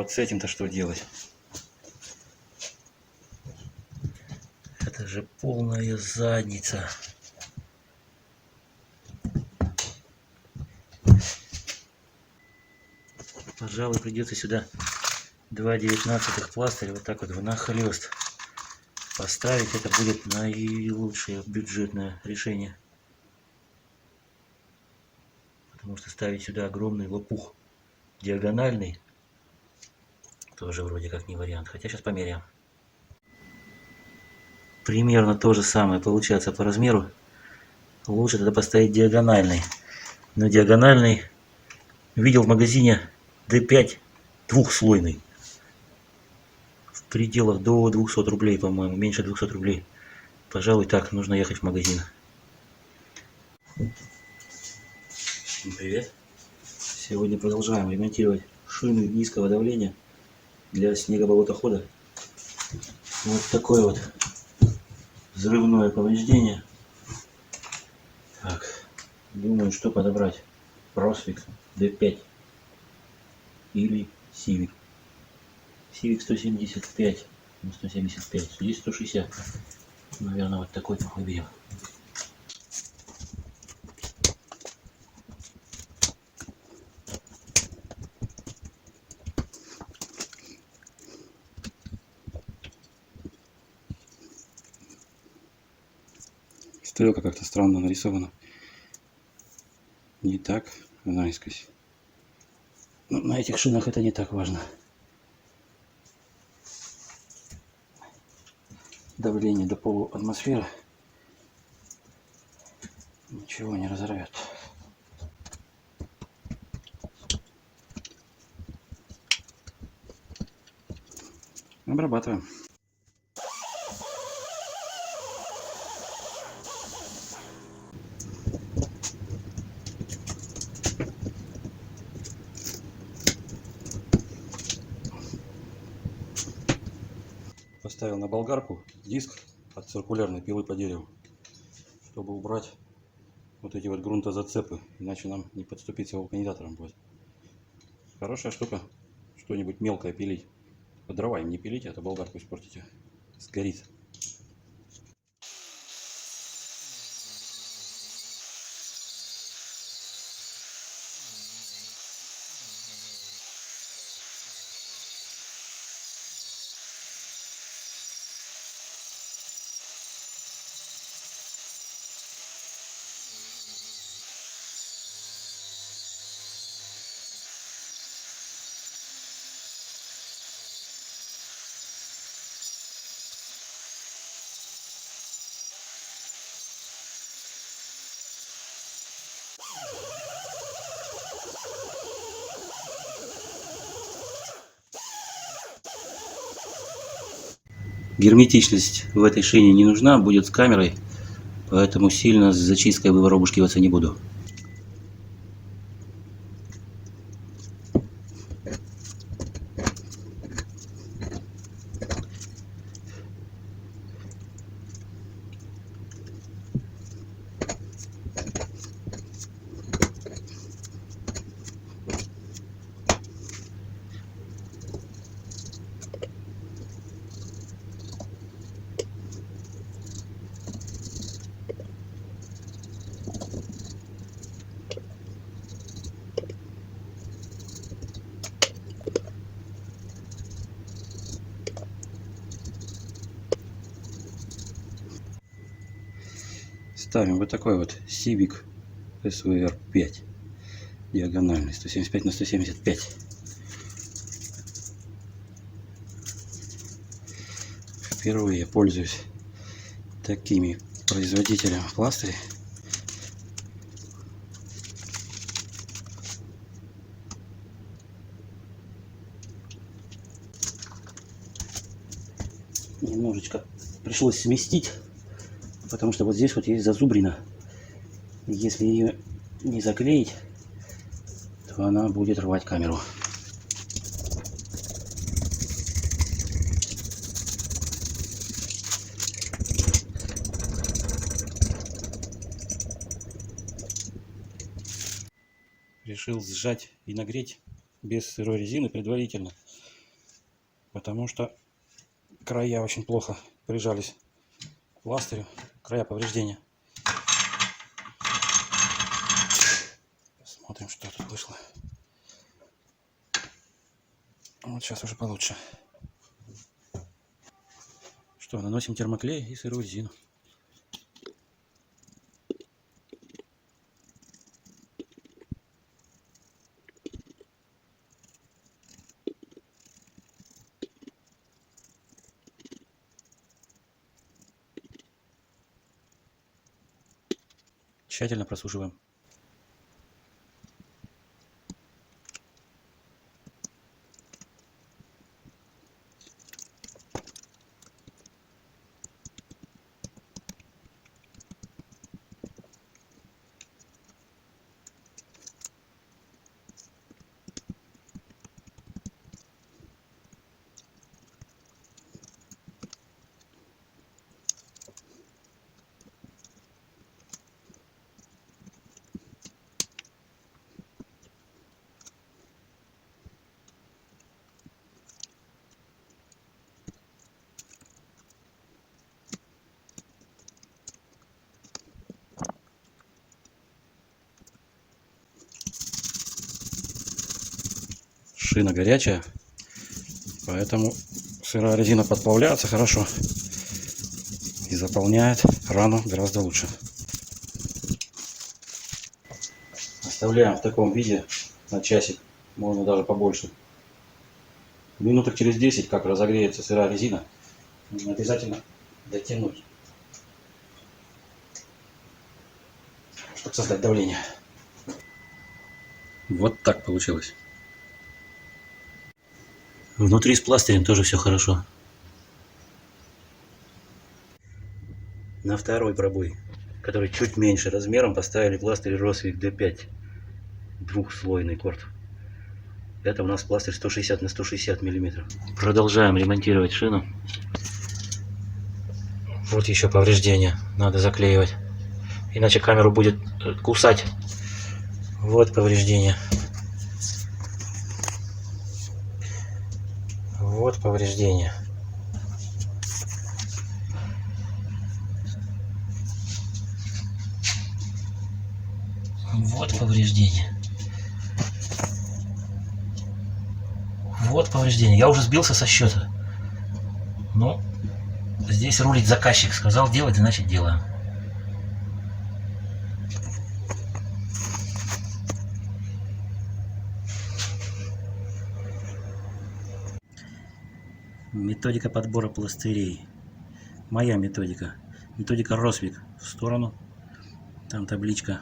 вот с этим-то что делать? Это же полная задница. Пожалуй, придется сюда 2/19 пластыря вот так вот внахлёст поставить. Это будет наилучшее бюджетное решение. Потому что ставить сюда огромный лопух диагональный тоже вроде как не вариант. Хотя сейчас померяем. Примерно то же самое получается по размеру. Лучше тогда поставить диагональный. Но диагональный видел в магазине D5 двухслойный. В пределах до 200 рублей, по-моему. Меньше 200 рублей. Пожалуй, так, нужно ехать в магазин. Всем привет. Сегодня продолжаем ремонтировать шины низкого давления для снегоболотохода. Вот такое вот взрывное повреждение. Так, думаю, что подобрать. Prosfix D5 или Civic. Civic 175, 175, здесь 160. Наверное, вот такой выберем. Стрелка как-то странно нарисована. Не так, наискось. Но на этих шинах это не так важно. Давление до полуатмосферы. Ничего не разорвет. Обрабатываем. Поставил на болгарку диск от циркулярной пилы по дереву, чтобы убрать вот эти вот грунтозацепы, иначе нам не подступиться вулканизатором будет. Хорошая штука, что-нибудь мелкое пилить. По дрова им не пилите, а то болгарку испортите, сгорит. Герметичность в этой шине не нужна, будет с камерой, поэтому сильно с зачисткой выворобушкиваться не буду. Ставим вот такой вот Civic SVR 5 диагональный 175 на 175. Впервые пользуюсь такими производителями пластырей. Немножечко пришлось сместить, потому что вот здесь вот есть зазубрина. Если ее не заклеить, то она будет рвать камеру. Решил сжать и нагреть без сырой резины предварительно, потому что края очень плохо прижались к пластырю, края повреждения. Посмотрим, что тут вышло. Вот сейчас уже получше. Что, наносим термоклей и сырую резину. Тщательно просушиваем. Шина горячая, поэтому сырая резина подплавляется хорошо и заполняет рану гораздо лучше. Оставляем в таком виде на часик, можно даже побольше. Минуток через 10, как разогреется сырая резина, нужно обязательно дотянуть, чтобы создать давление. Вот так получилось. Внутри с пластырем тоже все хорошо. На второй пробой, который чуть меньше размером, поставили пластырь Росвик D5. Двухслойный корд. Это у нас пластырь 160 на 160 миллиметров. Продолжаем ремонтировать шину. Вот еще повреждения. Надо заклеивать. Иначе камеру будет кусать. Вот повреждения. Вот повреждения. Вот повреждения. Вот повреждения. Я уже сбился со счета. Но здесь рулит заказчик. Сказал делать, значит делаем. Методика подбора пластырей. Моя методика. Методика Росвик. В сторону. Там табличка.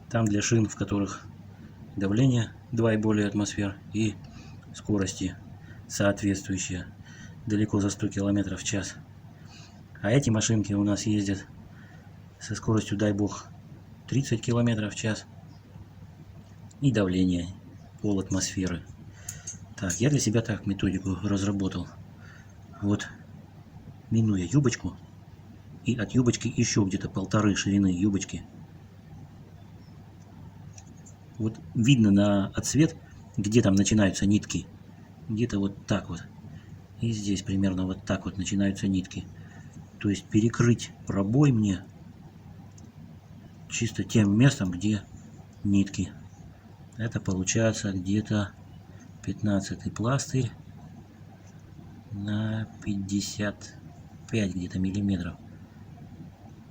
Там для шин, в которых давление 2 и более атмосфер и скорости соответствующие. Далеко за 100 км в час. А эти машинки у нас ездят со скоростью, дай бог, 30 км в час. И давление пол атмосферы. Так, я для себя так методику разработал. Вот, минуя юбочку, и от юбочки еще где-то 1,5 ширины юбочки. Вот видно на отсвет, где там начинаются нитки. Где-то вот так вот. И здесь примерно вот так вот начинаются нитки. То есть перекрыть пробой мне чисто тем местом, где нитки. Это получается где-то 15 пластырь на 55 где-то миллиметров.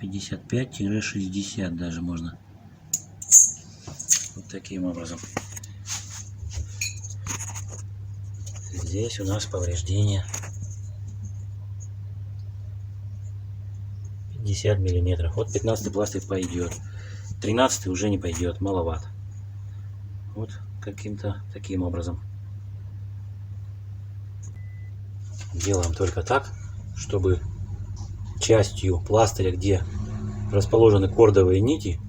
55-60 даже можно. Вот таким образом. Здесь у нас повреждение 50 миллиметров. Вот 15 пластырь пойдет. 13 уже не пойдет, маловато. Вот каким-то таким образом. Делаем только так, чтобы частью пластыря, где расположены кордовые нити,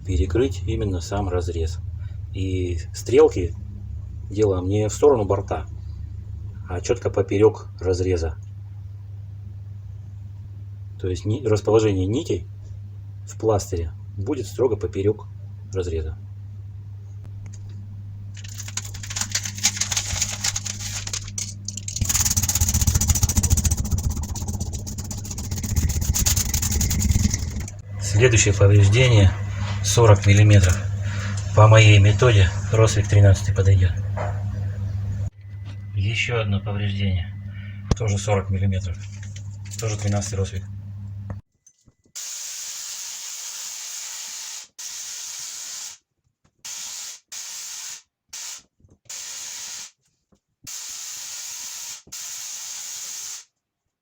перекрыть именно сам разрез. И стрелки делаем не в сторону борта, а четко поперек разреза. То есть расположение нитей в пластыре будет строго поперек разреза. Следующее повреждение 40 миллиметров. По моей методе Росвик 13 подойдет. Еще одно повреждение. Тоже 40 миллиметров. Тоже 13 Росвик.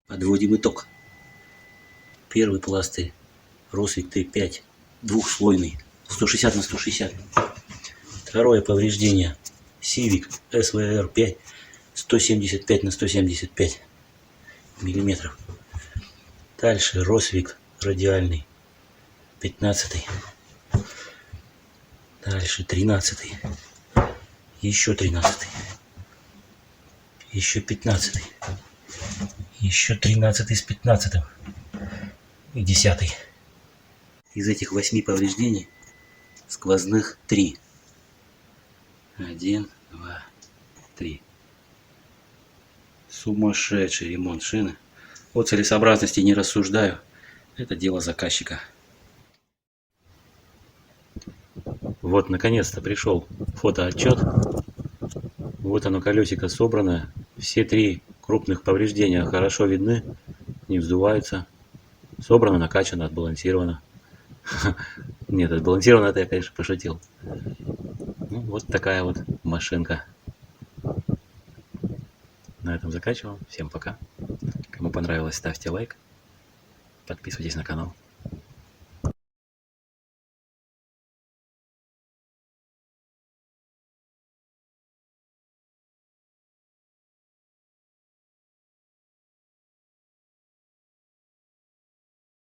Подводим итог. Первый пластырь Росвик Т5 двухслойный 160 на 160. Второе повреждение Civic SVR 5 175 на 175 миллиметров. Дальше Росвик радиальный 15. Дальше 13. Еще 13. Еще 15. Еще 13 с 15. И 10. Из этих 8 повреждений сквозных 3. 1, 2, 3. Сумасшедший ремонт шины. О целесообразности не рассуждаю. Это дело заказчика. Вот наконец-то пришел фотоотчет. Вот оно, колесико собранное. Все 3 крупных повреждения хорошо видны, не вздуваются. Собрано, накачано, отбалансировано. Нет, отбалансировано, это я, конечно, пошутил. Ну, вот такая вот машинка. На этом заканчиваем. Всем пока. Кому понравилось, ставьте лайк. Подписывайтесь на канал.